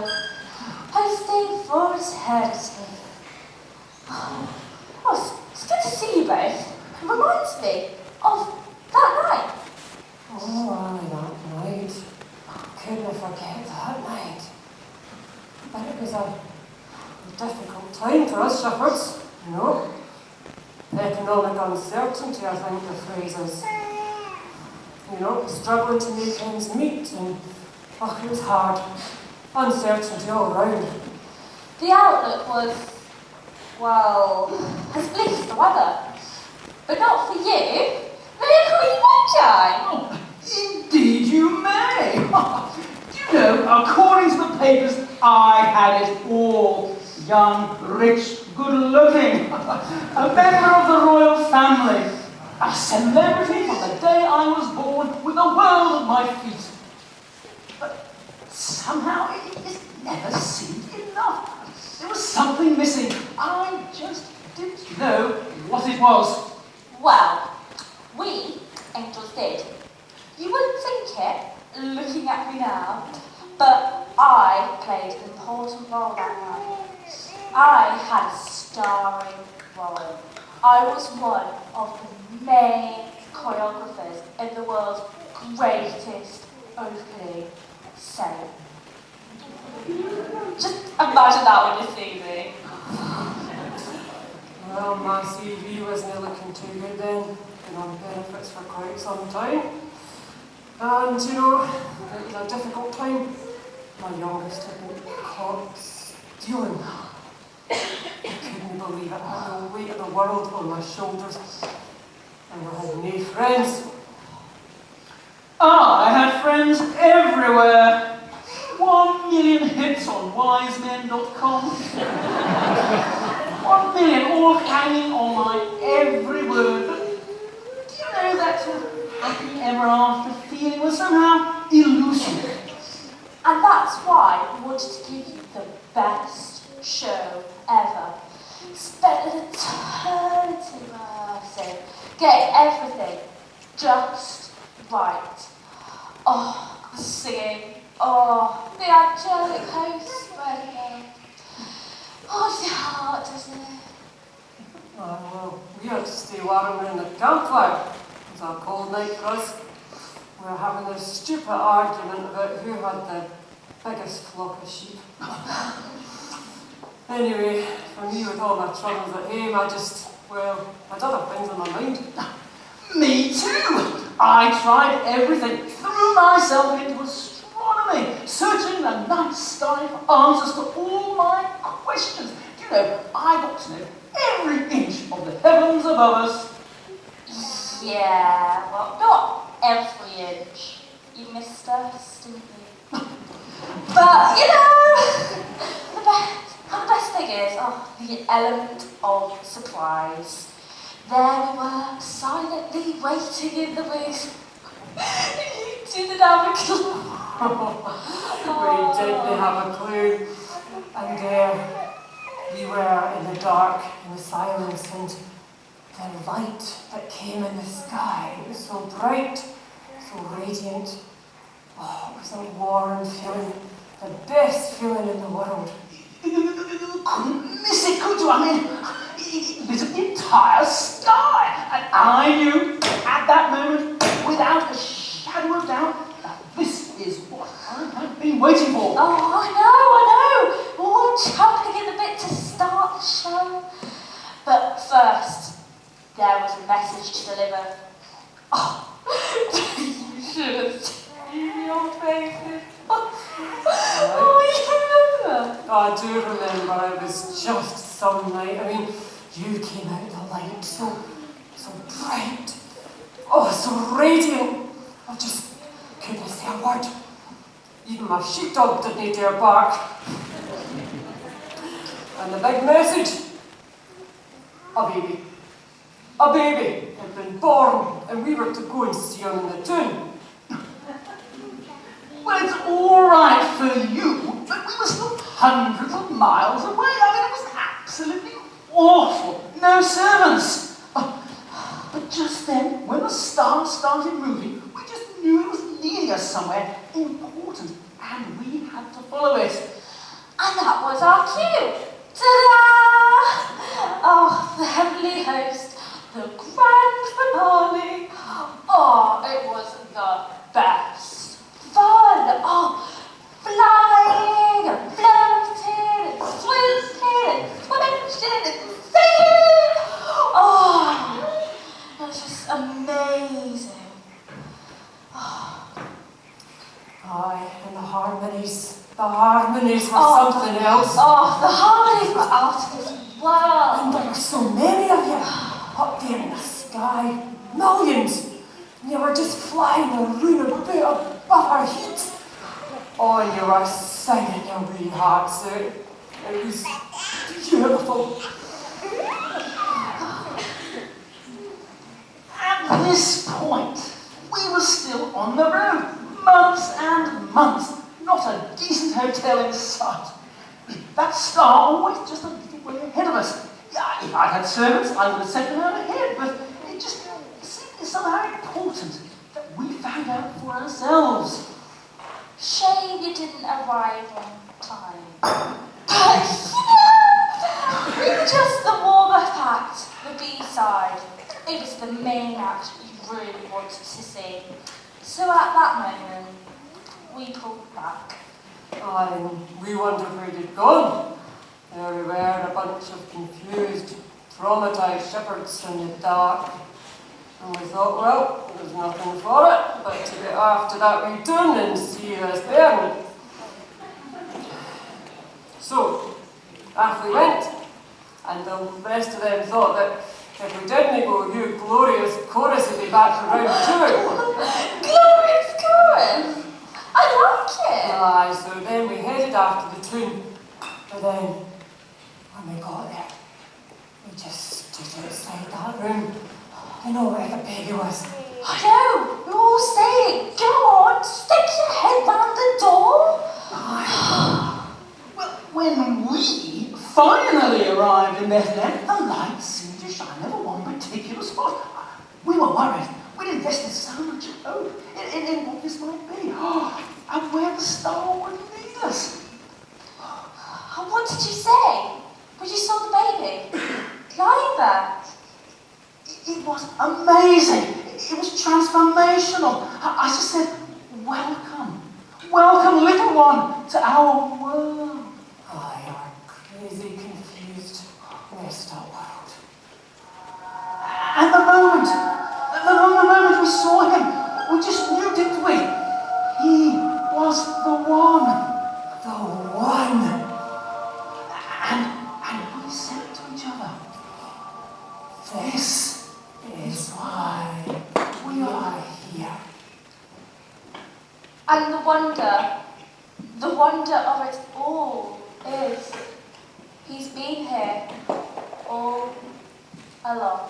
show, hosting for eternity. Oh, it's good to see you both. It reminds me of that night. Oh, aye, that night. Couldn't forget that night. But it was a difficult time for us shepherds, you know. Economic uncertainty, I think the phrase is. You know, struggling to make ends meet, and it was hard. Uncertainty all round. The outlook was, well, as bleak as the weather. But not for you. Miracle Moonshine! Oh, indeed you may. You know, according to the papers, I had it all. Young, rich, good-looking, a member of the royal family, a celebrity from the day I was born, with the world at my feet. But somehow it just never seemed enough. There was something missing. I just didn't know what it was. Well, we angels did. You wouldn't think it, looking at me now, but I played an important role that night. I had a starring role. I was one of the main choreographers in the world's greatest opening scene. Just imagine that when you see me. Well, my CV wasn't looking too good then. Been on benefits for quite some time. And, you know, it was a difficult time. My youngest had been caught stealing. I couldn't believe it. I had the weight of the world on my shoulders. And I had no friends. I had friends everywhere. 1 million hits on wisemen.com. 1 million, all hanging on my every word. But do you know that sort of happy ever after feeling was somehow elusive? And that's why we wanted to give you the best show ever. Spent an eternity rehearsing, getting everything just right. Oh, the singing. Oh, the angelic host spreading. Oh, your heart, doesn't it? Oh, well, we had to stay warm in the campfire. It was a cold night for us. We were having this stupid argument about who had the biggest flock of sheep. Anyway, for me, with all my troubles at home, I had other things on my mind. Me too! I tried everything, threw myself into astronomy, searching the night sky for answers to all my questions. You know, I got to know every inch of the heavens above us. Yeah, well, not every inch. You missed us, didn't you? But, you know, the best thing is, the element of surprise. There we were, silently waiting in the wings. You didn't have a clue. We didn't have a clue. And there we were in the dark, in the silence, and the light that came in the sky. It was so bright, so radiant. Oh, it was a warm feeling, the best feeling in the world. You couldn't miss it, could you? I mean, it lit up the entire sky. And I knew at that moment, without a shadow of doubt, that this is what I had been waiting for. Oh, I know. We're all chomping at the bit to start the show. But first, there was a message to deliver. Oh, you should have seen your faces. Oh, you remember? I do remember, it was just some night. I mean, you came out of the light so bright, so radiant. I just couldn't say a word. Even my sheepdog didn't dare bark. And the big message, a baby. A baby had been born, and we were to go and see him in the tomb. Well, it's all right for you, but we were still hundreds of miles away. I mean, it was absolutely awful. No servants. But just then, when the star started moving, we just knew it was leading us somewhere important, and we had to follow it. was our cue. Ta-da! Oh, the heavenly host, the grand finale. Oh, it was the best. Fun. Oh, flying and floating and swooping and switching and singing. Oh, it was just amazing. Oh. Aye, and the harmonies. The harmonies were something else. Oh, the harmonies were out of this world. And there were so many of you up there in the sky. Millions. And you were just flying around a bit above our heads. Oh, and you were singing your wee hearts out. It was beautiful. At this point, we were still on the road. Months and months. Not a decent hotel in sight. That star always just a little way ahead of us. Yeah, if I'd had servants, I would have sent them out ahead, but it just seemed somehow important that we found out for ourselves. Shame you didn't arrive on time. But, you know, just the warm-up act, the B-side. It was the main act you really wanted to see. So at that moment, we pulled back. Aye, and we wondered where you'd gone. There we were, a bunch of confused, traumatised shepherds in the dark. And we thought, well, there's nothing for it but to get after that wee tune and see us there. So, off we went, and the rest of them thought that if we didn't go, you glorious chorus would be back for round two. Glorious chorus! I like it! Aye, so then we headed after the tune, but then, when we got there, we just stood outside that room. You know where the baby was. I know! We're all saying, go on, stick your head round the door! Well, when we finally arrived in Bethlehem, the lights seemed to shine over one particular spot. We were worried. We'd invested so much hope in what this might be, and where the star would lead us. What did you say? When you saw the baby? Lying there? It was amazing. It was transformational. I just said, welcome. Welcome, little one, to our world. Aye, our crazy, confused, messed up world. And the moment we saw him, we just knew, didn't we? He was the one. The one. And we said to each other, this is why we are here. And the wonder of it all is, he's been here all along.